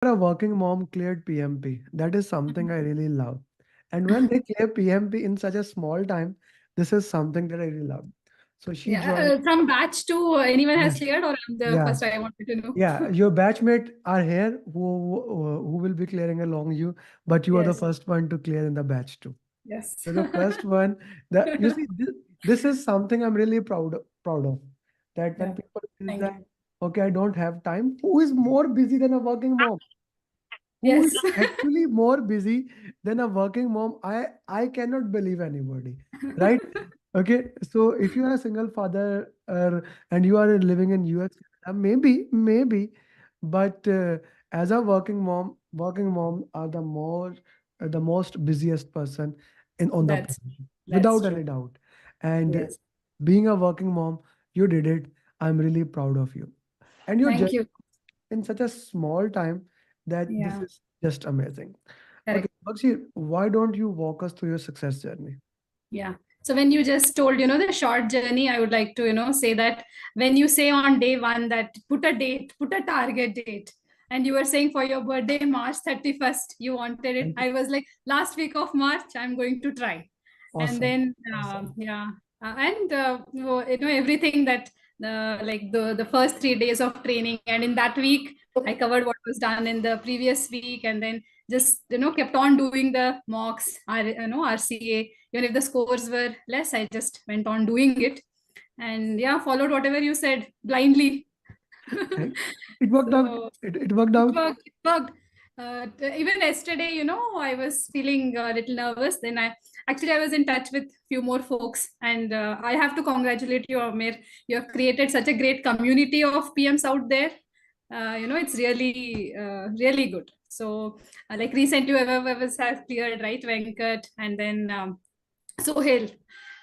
a working mom cleared PMP. That is something I really love. And when they clear PMP in such a small time, this is something that I really love. So she Yeah, joined. from batch two, anyone has Yes. cleared, or I'm the Yeah. first I wanted to know. Yeah. Your batchmate are here who will be clearing along you, but you are the Yes, first one to clear in the batch too. yes. So the first one, the you see, this is something I'm really proud of. That when Yeah, people feel thank that, you. okay, I don't have time, who is more busy than a working mom? Who is Yes. actually more busy than a working mom? I cannot believe anybody, right? Okay, so if you are a single father and you are living in US, maybe, but as a working mom are the most busiest person in on the That's planet, that's without true. any doubt. And Yes. being a working mom, you did it. I'm really proud of you, and your Thank journey you. in such a small time that this Yeah, is just amazing. Okay, correct. Bakshi, why don't you walk us through your success journey? Yeah. So when you just told, the short journey, I would like to, say that when you say on day one that put a date, put a target date, and you were saying for your birthday, March 31st, you wanted it. Thank you. I was like, last week of March, I'm going to try. And Awesome. then, Awesome. yeah. And, everything that, like the first 3 days of training. And in that week, I covered what was done in the previous week, and then just, kept on doing the mocks, RCA. Even if the scores were less, I just went on doing it, and yeah, followed whatever you said blindly. Thank It worked out. So It worked it out. worked. It worked. Even yesterday, I was feeling a little nervous. Then I was in touch with few more folks, and I have to congratulate you, Amir. You have created such a great community of PMs out there. It's really, really good. So, like recently, whoever was have cleared, right, Venkat, and then Sohail,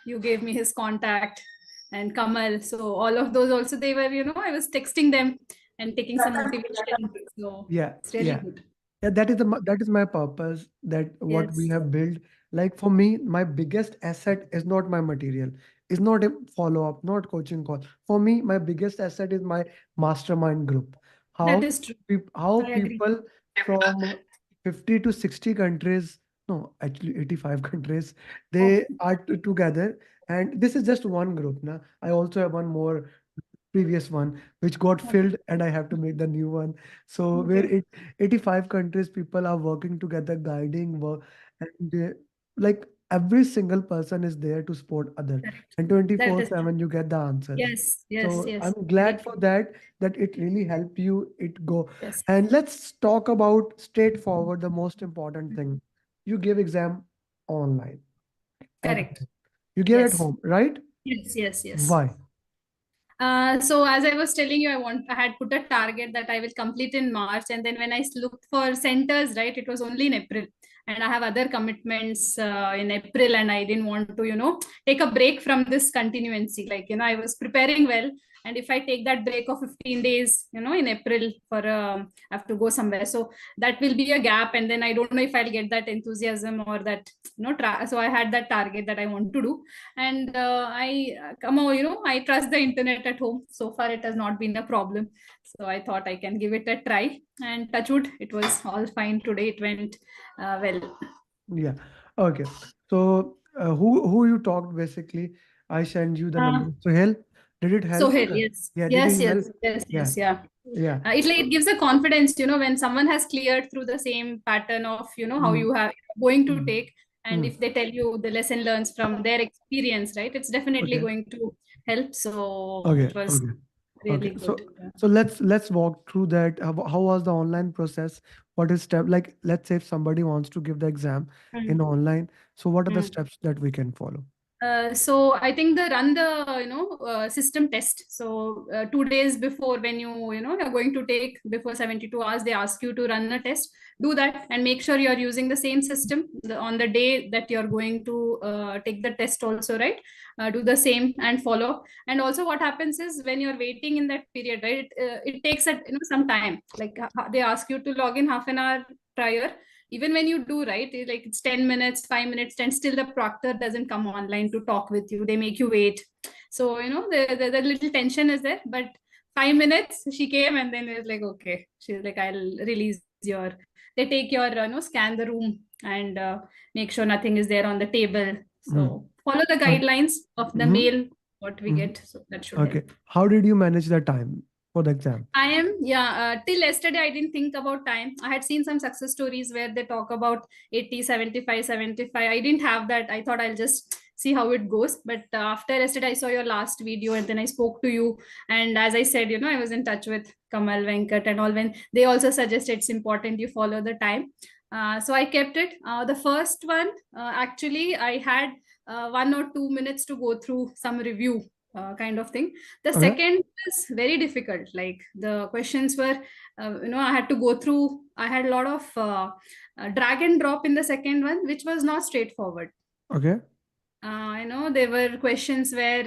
you gave me his contact, and Kamal. So all of those also, they were, I was texting them and taking some motivation. So Yeah, it's really yeah. good. Yeah, that is my purpose. That what we Yes, have built. Like for me, my biggest asset is not my material, is not a follow-up, not coaching call. For me, my biggest asset is my mastermind group. that How is true. how I agree. people from 50 to 60 countries, no, actually 85 countries, Oh, they are together. And this is just one group. Now, I also have one more previous one which got filled and I have to make the new one. So where okay. 85 countries people are working together, guiding work, and like every single person is there to support other, Correct. and That is true. 24/7 you get the answers. Yes, yes, So yes. I'm Very glad true. for that, that it really helped you it go. Yes, And let's talk about straightforward, the most important thing. You give exam online at correct. home. You give at Yes, home, right? yes, yes, yes. Why? So as I was telling you, I had put a target that I will complete in March, and then when I looked for centers, right, it was only in April, and I have other commitments in April, and I didn't want to, take a break from this continuancy. Like, I was preparing well, and if I take that break of 15 days, in April for I have to go somewhere, so that will be a gap, and then I don't know if I'll get that enthusiasm or that, so I had that target that I want to do, and I come on, I trust the internet at home. So far it has not been a problem, so I thought I can give it a try, and touch wood, it was all fine today. It went well. Yeah. Okay. So who you talked basically? I send you the uh, number. So help. Did it so help? here, yes, Yeah. Did yes, it help? yes, yes, Yeah. yes, yeah. Yeah. It gives a confidence, when someone has cleared through the same pattern of, how Mm, you have going to mm, take, and mm. if they tell you the lesson learns from their experience, right, it's definitely Okay. going to help. So Okay. it was Okay. Okay. really good. So let's walk through that. How was the online process? What is step like? Let's say if somebody wants to give the exam in Mm. online. So what are the Mm. steps that we can follow? So I think the run the system test. So 2 days before, when you're going to take, before 72 hours, they ask you to run a test. Do that and make sure you're using the same system on the day that you're going to take the test also, right? Do the same and follow. And also what happens is, when you're waiting in that period, right, it takes some time. Like they ask you to log in half an hour prior. Even when you do, right, like it's 10 minutes, 5 minutes, and still the proctor doesn't come online to talk with you, they make you wait. So the little tension is there, but 5 minutes she came, and then it's like, okay, she's like, I'll release is your, they take your, scan the room and make sure nothing is there on the table. Mm. So follow the Okay. guidelines of the Mhm. mail, what we Mhm. get. So that should help. Okay. How did you manage the time for the exam? I am, yeah, till yesterday, I didn't think about time. I had seen some success stories where they talk about 80, 75, 75. I didn't have that. I thought I'll just see how it goes. But after yesterday, I saw your last video and then I spoke to you. And as I said, I was in touch with Kamal, Venkat, and all, when they also suggested it's important you follow the time. So I kept it. The first one, actually, I had 1 or 2 minutes to go through some review kind of thing. The Okay. second was very difficult. Like the questions were, I had to go through. I had a lot of drag and drop in the second one, which was not straightforward. Okay. There were questions where,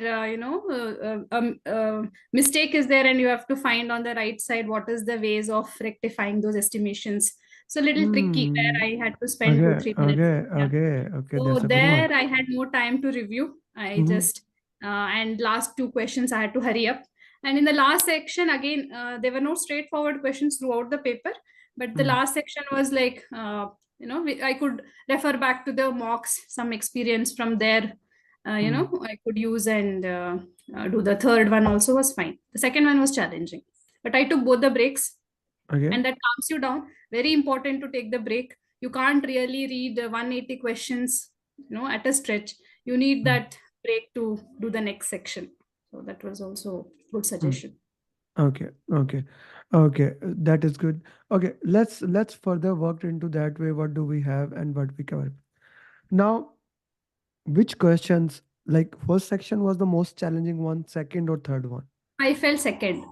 mistake is there, and you have to find on the right side what is the ways of rectifying those estimations. So a little tricky Hmm. where I had to spend two, Okay. 3 minutes. Okay. Yeah. Okay. Okay. That's So a good one. there I had more time to review. I Mhm. just, and last two questions I had to hurry up. And in the last section, again, there were no straightforward questions throughout the paper. But the Mm. last section was like, I could refer back to the mocks, some experience from there, Mm. I could use, and do. The third one also was fine. The second one was challenging. But I took both the breaks, Okay. and that calms you down. Very important to take the break. You can't really read 180 questions, at a stretch. You need Mm. that break to do the next section. So that was also good Mm. suggestion. Okay. Okay. Okay. That is good. Okay. Let's further work into that way. What do we have and what we cover? Now, which questions, like first section was the most challenging one, second or third one? I felt second.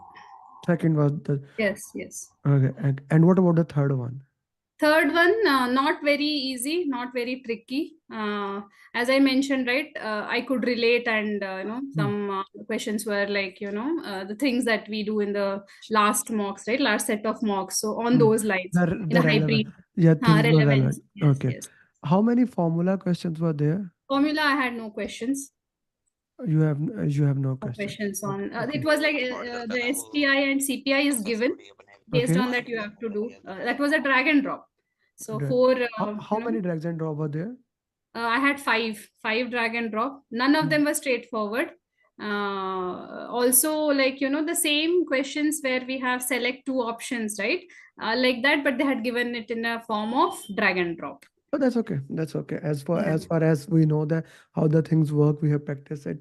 Second was the Yes, yes. okay. And what about the third one? Third one, not very easy, not very tricky. As I mentioned, right, I could relate, and Hmm. some questions were like, the things that we do in the last mocks, right, last set of mocks. So on Hmm. those lines, in The a relevant, hybrid, yeah, things were relevance. relevant. Yes, Okay. yes. How many formula questions were there? Formula, I had no questions. You have no No questions. questions Okay. on. It Okay. was like the STI and CPI is given. Based Okay. on that, you have to do. That was a drag and drop. So Dra- for how many drags and drop were there? I had five drag and drop. None of Hmm. them were straightforward. Also, like, the same questions where we have select two options, right? Like that, but they had given it in a form of drag and drop. But that's okay. That's okay. Yeah. As far as we know that how the things work, we have practiced it.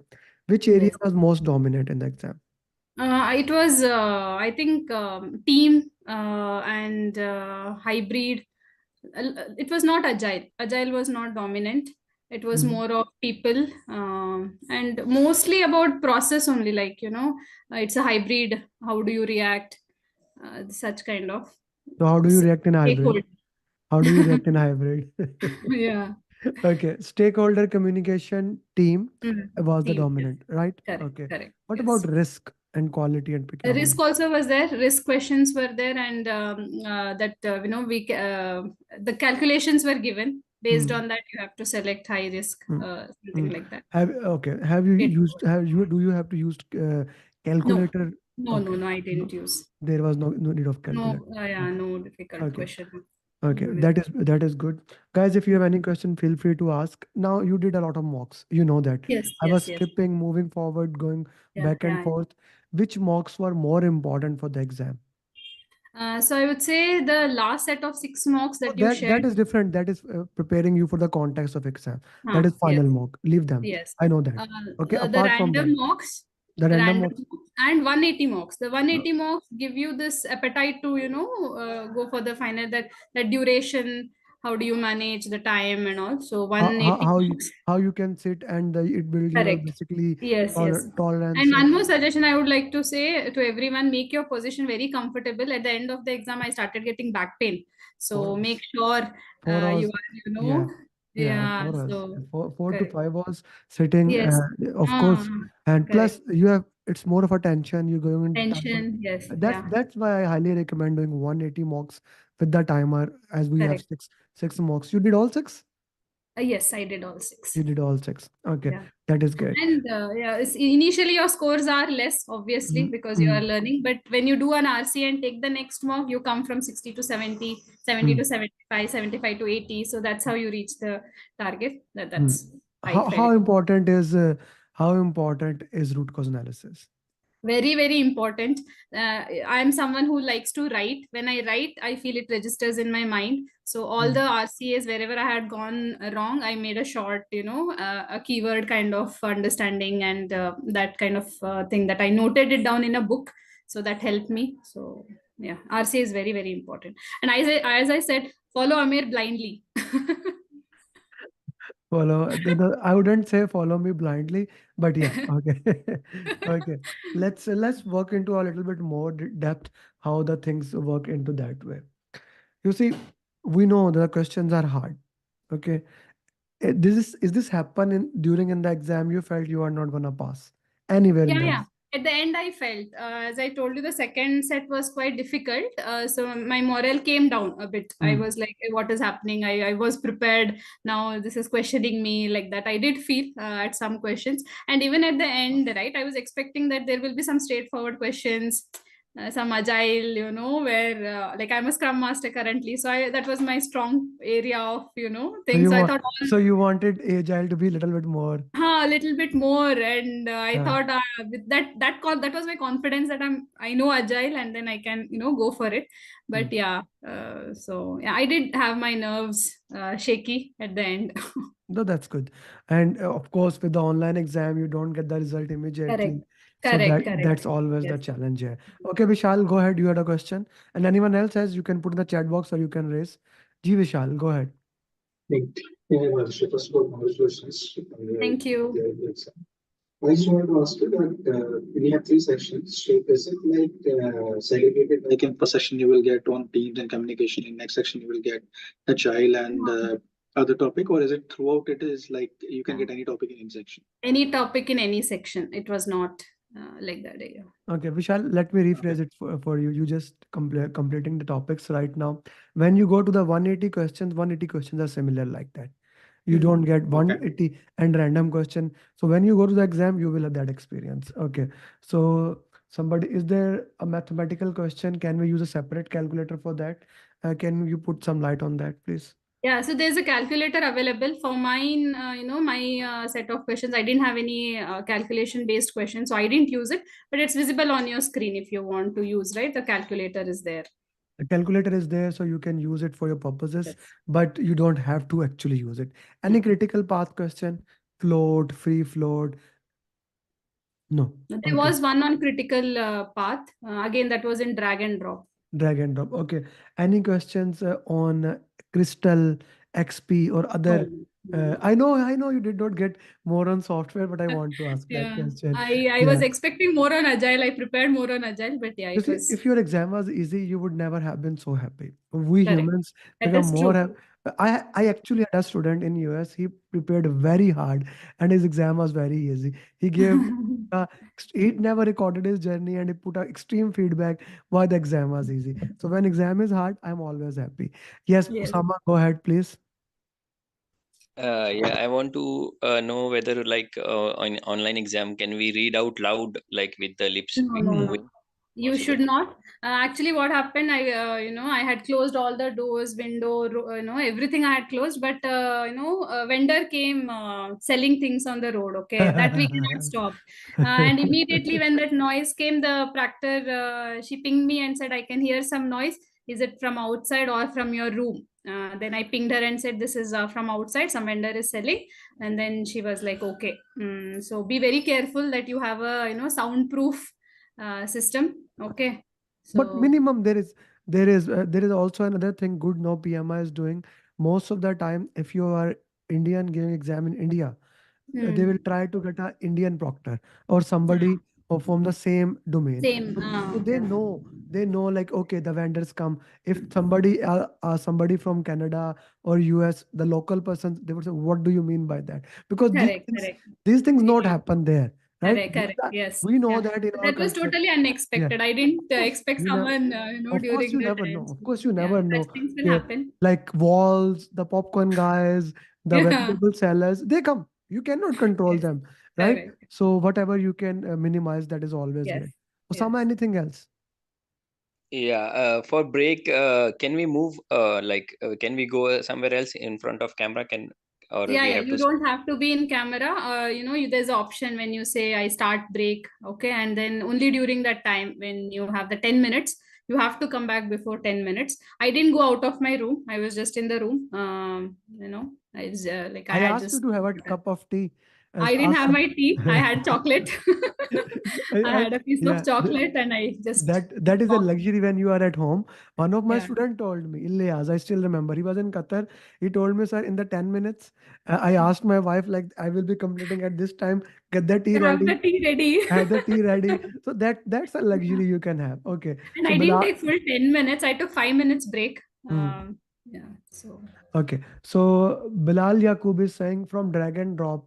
Which area Yes. was most dominant in the exam? It was, I think, team and hybrid. It was not agile. Agile was not dominant. It was Mhm. more of people, and mostly about process only. Like, it's a hybrid. How do you react? Such kind of So how do you react in hybrid? stakeholder. How do you react in hybrid? Yeah. Okay, stakeholder communication team Mm. was the Team. Yes. dominant, right? Correct. Okay. Correct. What Yes. about risk and quality and Risk procurement? also was there. Risk questions were there, and that we the calculations were given. Based Hmm. on that, you have to select high risk, Hmm. Hmm. something like that. Have okay. Have you It, used? Have you? Do you have to use no, calculator? Okay. no, I No, didn't use. there was no need of No, calculator. yeah, Okay. no difficult Okay. question. Okay. Mm, That is good, guys. If you have any question, feel free to ask. Now you did a lot of mocks. You know that. yes, I was yes, yes. skipping, moving forward, going Yeah, back and yeah. forth. Which mocks were more important for the exam? So I would say the last set of six mocks Oh, that you that shared. is different. That is preparing you for the context of exam. That is Yes, final mock. Leave them. yes. I know that. Uh, Okay. the Apart from random that, mocks, the random random mocks. mocks, and 180 mocks. The uh, 180 mocks give you this appetite to, go for the final, that duration. How do you manage the time and all? So 180 mocks. how you can sit and it build your Correct. basically Yes, yes. tolerance And and one more suggestion I would like to say to everyone, make your position very comfortable. At the end of the exam, I started getting back pain. for So make us. sure For you us, are, yeah, yeah, yeah, for us, so four to correct. five hours sitting, Yes. of Ah, course, and correct. plus you have it's more of a tension. You're going into timer. Tension, yes, yeah, That's why I highly recommend doing 180 mocks with the timer as we have correct. six mocks. You did all six? Yes, I did all six. You did all 6. Okay, Yeah. that is great. And yeah, initially your scores are less, obviously, Mm, because you are mm, learning. But when you do an RC and take the next mock, you come from 60 to 70, 70 mm, to 75, 75 to 80. So that's how you reach the target. mm. That's I How felt. how important is root cause analysis? Very, very important. I'm someone who likes to write. When I write, I feel it registers in my mind. So all the Mm. RCAs, wherever I had gone wrong, I made a short, a keyword kind of understanding, and that kind of thing, that I noted it down in a book. So that helped me. So yeah, RCA is very, very important. And as I said, follow Amir blindly. I wouldn't say follow me blindly, but yeah, okay. Okay. Let's work into a little bit more depth how the things work into that way. You see, we know the questions are hard. Okay. Is this happen in during in the exam you felt you are not gonna pass anywhere in Yeah, the yeah. exam? At the end, I felt, as I told you, the second set was quite difficult. So my morale came down a bit. I Mm. was like, "Hey, what is happening? I was prepared. Now this is questioning me," like that. I did feel at some questions. And even at the end, right, I was expecting that there will be some straightforward questions, some agile, where like I'm a scrum master currently. So that was my strong area of, So things. you So I want thought all. so you wanted agile to be a little bit more. A little bit more, and I Uh, thought with that was my confidence that I know agile, and then I can go for it. mm. But yeah, so yeah, I did have my nerves shaky at the end. No, that's good. And of course, with the online exam, you don't get the result Correct, immediately. So correct, that's correct. always the Yes. challenge here. Okay, Vishal, go ahead. You had a question. And anyone else has, you can put in the chat box or you can raise. Ji Vishal, go ahead. Thank yeah, Bhagyashree. First of all, congratulations on Thank you. your exam. I just wanted to ask you that we have three sections. So is it like segregated? Like in first section, you will get on teams and communication. In next section, you will get agile and other topic, or is it throughout? It is like you can get any topic in any section. Any topic in any section. It was not like that. Yeah. Okay, Vishal, let me Okay. rephrase it for you. You just completing the topics right now. When you go to the 180 questions are similar like that. You Hmm. don't get Okay. 180 and random question. So when you go to the exam, you will have that experience. Okay. So somebody, is there a mathematical question? Can we use a separate calculator for that? Can you put some light on that, please? Yeah, so there's a calculator available for mine. My set of questions. I didn't have any calculation based questions, so I didn't use it. But it's visible on your screen if you want to use. Right, the calculator is there. The calculator is there, so you can use it for your purposes, Yes. but you don't have to actually use it. Any Hmm. critical path question? Float, free float? No. There Okay. was one on critical path. Again, that was in drag and drop. Drag and drop. Okay. Any questions on Crystal, XP, or No, other? no, no. I know you did not get more on software, but I want to ask that Yeah, question. I was Yeah. expecting more on agile. I prepared more on agile, but yeah, You it see, was if your exam was easy, you would never have been so happy. We correct. humans That become is more. true. I actually had a student in US. He prepared very hard, and his exam was very easy. He gave. He never recorded his journey and he put a extreme feedback why the exam was easy. So when exam is hard, I'm always happy. Yes, Yes. Osama, go ahead, please. Yeah, I want to know whether like on online exam can we read out loud like with the lips No, no, Hmm. moving no. You possible? should not. Actually, what happened? I had closed all the doors, window, everything I had closed. But a vendor came selling things on the road. Okay, that we cannot stop. And immediately when that noise came, the proctor she pinged me and said, "I can hear some noise. Is it from outside or from your room?" Then I pinged her and said, "This is from outside. Some vendor is selling." And then she was like, "Okay." So be very careful that you have a soundproof system. Okay. But So, minimum there is also another thing good now PMI is doing. Most of the time, if you are Indian giving exam in India, they will hmm. try to get a Indian proctor or somebody or from the same domain. Same. So Yeah. they know like okay the vendors come. If somebody from Canada or US, the local person, they would say what do you mean by that? Because Correct. Correct. these things not Yeah. happen there, right? Correct. Correct. Yes. We know Yeah. that in But our that was culture. totally Yeah. unexpected. I didn't Of course, expect you know, someone, of course during you the never time. know. So, Of course you yeah, never such know. things will Okay, happen. like walls, the popcorn guys, the Yeah. vegetable sellers, they come. You cannot control Yes. them, right? Correct. So whatever you can minimize, that is always Yes. great. Yes. Osama, anything else? Yeah, for break, can we move, can we go somewhere else in front of camera? Or Yeah, we yeah. have You to? don't have to be in camera. There's an option when you say I start break, okay, and then only during that time when you have the 10 minutes, you have to come back before 10 minutes. I didn't go out of my room. I was just in the room. I was, like I I had asked you just to have a cup of tea. I didn't Ask have my tea. I had chocolate. I I, had a piece yeah, of chocolate and I just that is a walked. luxury when you are at home. One of my Yeah. student told me, Ilyas, I still remember. He was in Qatar. He told me, sir, in the 10 minutes, I asked my wife, like, I will be completing at this time. Get the tea To have ready. the tea ready. Have the tea ready. So that's a luxury you can have. Okay. And So I didn't Bilal. take full 10 minutes. I took 5 minutes break. Hmm. Yeah. So Okay. So Bilal Yaqub is saying from drag and drop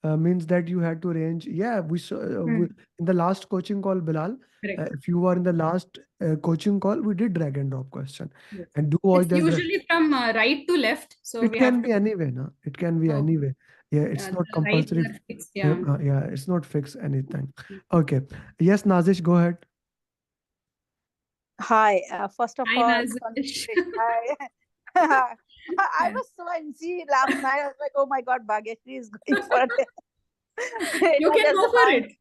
means that you had to range. Yeah, we saw hmm, in the last coaching call, Bilal. correct. If you were in the last coaching call, we did drag and drop question. Yes. And do watch It's the usually from right to left. So It we can have be to. anyway, no? It can be Oh, anyway. Yeah, it's yeah, not the right compulsory. are fixed. Yeah. Yeah, it's not fixed anything. Okay. Yes, Nazish, go ahead. Hi, first of Hi, all, Nazish. Hi. I was so antsy last night. I was like, oh my God, Bhagyashree is going for it. It You was can just go the for time. it.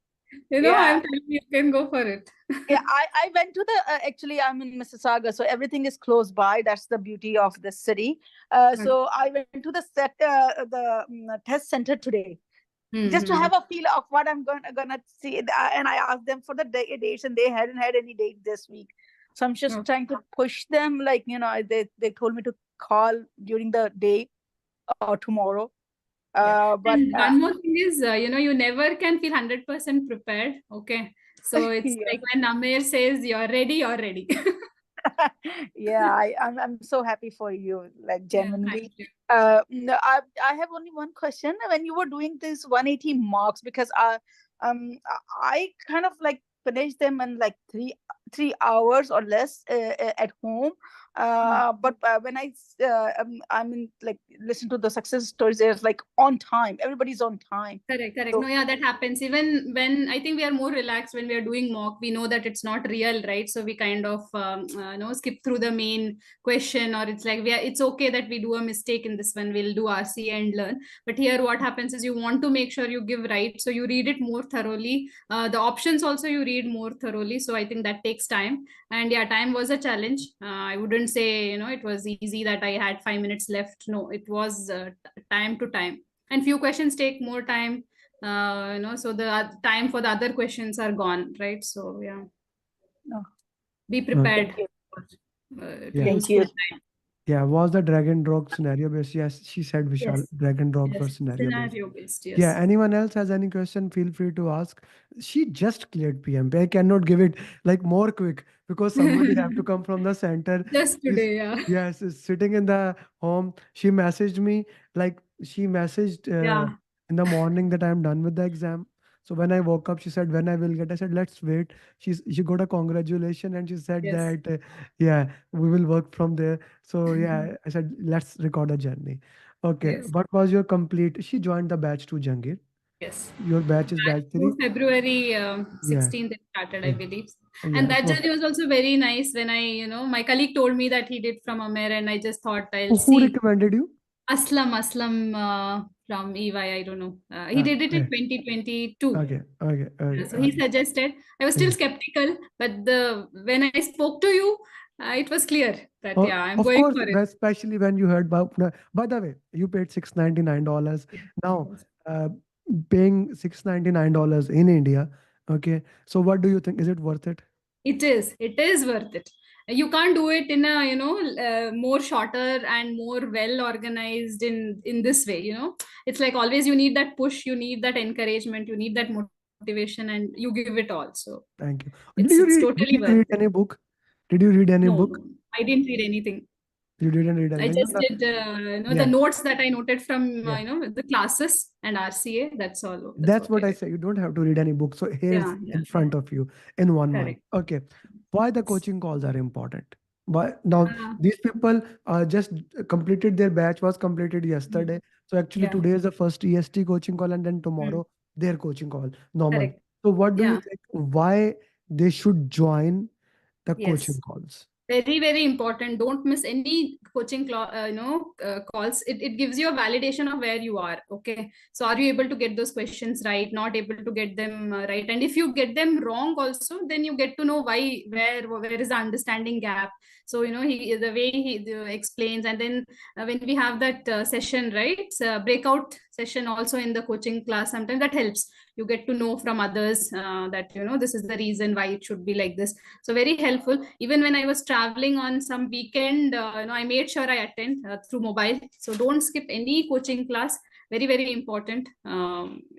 I'm Yeah. telling you, you can go for it. Yeah, I went to the, actually, I'm in Mississauga, so everything is close by. That's the beauty of the city. Okay. So I went to the test center today, just to Mm-hmm. have a feel of what I'm gonna see. And I asked them for the dates, and they hadn't had any date this week. So I'm just Okay. trying to push them. Like, they told me to call during the day or tomorrow. Yeah. But And one more thing is, you never can feel 100% prepared. Okay. So it's yeah, like when Amir says you're ready, you're ready. yeah, I'm so happy for you, like, Yeah, thank genuinely. you. No, I have only one question. When you were doing this 180 marks, because I kind of like finished them in like three hours or less at home. But when I mean, like, listen to the success stories, there's like on time. Everybody's on time. Correct, correct. So No, yeah, that happens. Even when I think we are more relaxed when we are doing mock, we know that it's not real, right? So we kind of, skip through the main question, or it's like it's okay that we do a mistake in this one. We'll do RC and learn. But here, what happens is you want to make sure you give right, so you read it more thoroughly. The options also you read more thoroughly. So I think that takes time. And yeah, time was a challenge. I wouldn't say it was easy that I had 5 minutes left. No, it was time to time, and few questions take more time, so the time for the other questions are gone, right? So yeah, no, be Okay. prepared thank you. to Yeah. use Thank you. full time. Yeah. Was the drag and drop scenario based? Yes, she said Vishal, Yes, drag and drops were yes, scenario based. scenario based. Yeah, Yes. anyone else has any question, feel free to ask. She just cleared PMP. I cannot give it like more quick because somebody have to come from the center. Just She's, today, yeah. yes, is sitting in the home. She messaged me, like she messaged Yeah. in the morning that I'm done with the exam. So when I woke up, she said, when I will get, I said, let's wait. She got a congratulation and she said Yes. that, yeah, we will work from there. So yeah, I said, let's record a journey. Okay, Yes. what was your complete? She joined the batch to Jangir. Yes. Your batch is Back batch to 3? February Yeah, 16th it started, I yeah, believe. And yeah. that So journey was also very nice when my colleague told me that he did from Amer, and I just thought I'll who see. recommended you? Aslam from EY, I don't know. He did it in Okay, 2022. okay, okay, okay, So he okay. suggested. I was still Yeah. skeptical, but when I spoke to you, it was clear that Oh, yeah, I'm of going course, for it. especially when you heard about. By the way, you paid $699. Yeah. Now, paying $699 in India. Okay, so what do you think? Is it worth it? It is. It is worth it. You can't do it in a more shorter and more well organized in this way. It's like always you need that push, you need that encouragement, you need that motivation, and you give it all. So Thank you. Did it's you it's read? Did totally you worth read it. any book? Did you read any No, book? no, I didn't read anything. You didn't read I anything. just No, did, the yeah, notes that I noted from, yeah. the classes and RCA. That's all. That's That's what I what I did. say. You don't have to read any book. So here is Yeah, yeah, in front of you in one month. correct. Okay. Why the Yes. coaching calls are important? But now Uh, these people just completed their batch was completed yesterday. So actually yeah. today is the first EST coaching call, and then Mm. tomorrow their coaching call, normal. Correct. So what do you Yeah. think? Why they should join the coaching Yes. calls? Very important. Don't miss any coaching calls. It gives you a validation of where you are. Okay, so are you able to get those questions right, not able to get them right, and if you get them wrong also, then you get to know why, where is the understanding gap. So he, the way he explains, and then when we have that session, right, breakout session also in the coaching class, sometimes that helps. You get to know from others that this is the reason why it should be like this. So very helpful. Even when I was traveling on some weekend, I made sure I attend through mobile. So don't skip any coaching class. Very important.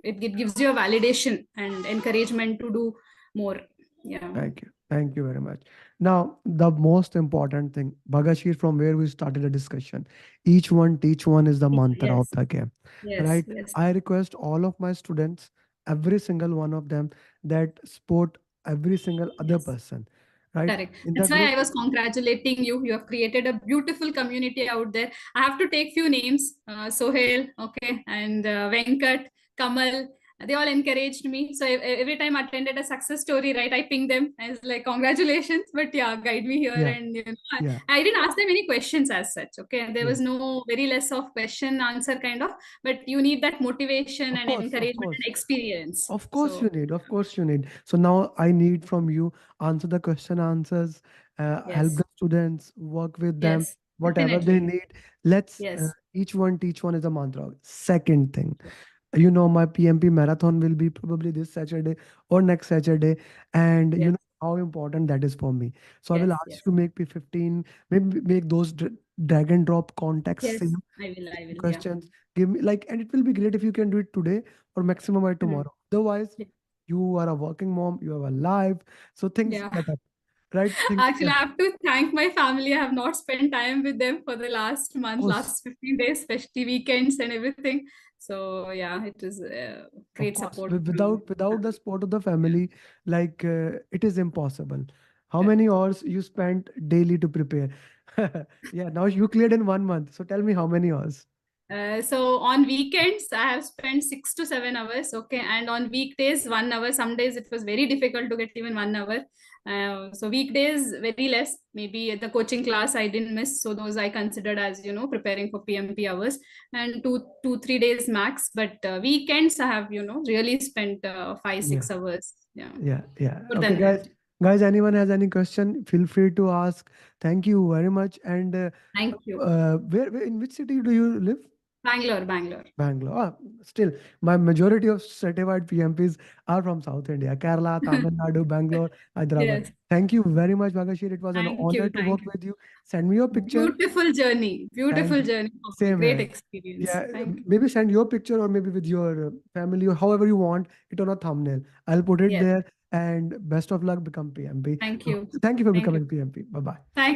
It gives you a validation and encouragement to do more. Yeah. Thank you. Thank you very much. Now, the most important thing, Bhagyashree, from where we started the discussion, each one teach one is the mantra of Yes. the game, Yes. right? Yes. I request all of my students, every single one of them, that support every single other Yes. person, right? Correct. In the That's why group, I was congratulating you. You have created a beautiful community out there. I have to take few names, Sohail, okay, and Venkat, Kamal. They all encouraged me. So every time I attended a success story, right, I ping them. I was like, congratulations, but yeah, guide me here. yeah, And yeah, I didn't ask them any questions as such. Okay, there yeah. was no very less of question answer kind of, but you need that motivation Of and course, of encouragement course. and experience. Of course So you need. Of course you need. So now I need from you answer the question answers, help yes, the students, work with them, yes, whatever they definitely. need. Let's Yes. each one teach one is a mantra. Second thing, my PMP marathon will be probably this Saturday or next Saturday, and you Yes. know how important that is for me. So I will Yes. ask Yes. you to make me 15, maybe make those drag and drop context Yes, same I will. I will. Yeah. questions. Give me like, and it will be great if you can do it today or maximum by Mhm. tomorrow. Otherwise, Yeah. you are a working mom, you have a life, so things Yeah. get up, right? Things Actually, get, I have to thank my family. I have not spent time with them for the last of month, course, last 15 days, especially weekends and everything. So yeah, it is of great course. support from Without the family. support of the family, like it is impossible. How many Correct. hours you spent daily to prepare? Yeah, now you cleared in 1 month. So tell me how many hours? So on weekends, I have spent 6 to 7 hours. Okay, and on weekdays, 1 hour. Some days it was very difficult to get even 1 hour. So weekdays, very less. Maybe at the coaching class I didn't miss, so those I considered as preparing for PMP hours, and 3 days max. But weekends I have really spent five Yeah, six hours. Yeah, yeah, yeah. for Okay, them. guys, anyone has any question, feel free to ask. Thank you very much. And Thank you. where in which city do you live? Bangalore, Bangalore. Bangalore. Still, my majority of certified PMPs are from South India, Kerala, Tamil Nadu, Bangalore, Hyderabad. Yes. Thank you very much, Bhagyashree. It was an Thank honor you. to work Thank you. with you. Send me your picture. Beautiful journey. Thank Beautiful you. journey for me. Same Great here. experience. Yeah, Thank you. maybe send your picture or maybe with your family or however you want it on a thumbnail. I'll put it Yes. there. And best of luck, become PMP. Thank you. Thank you for Thank you. becoming PMP. Bye bye. Thank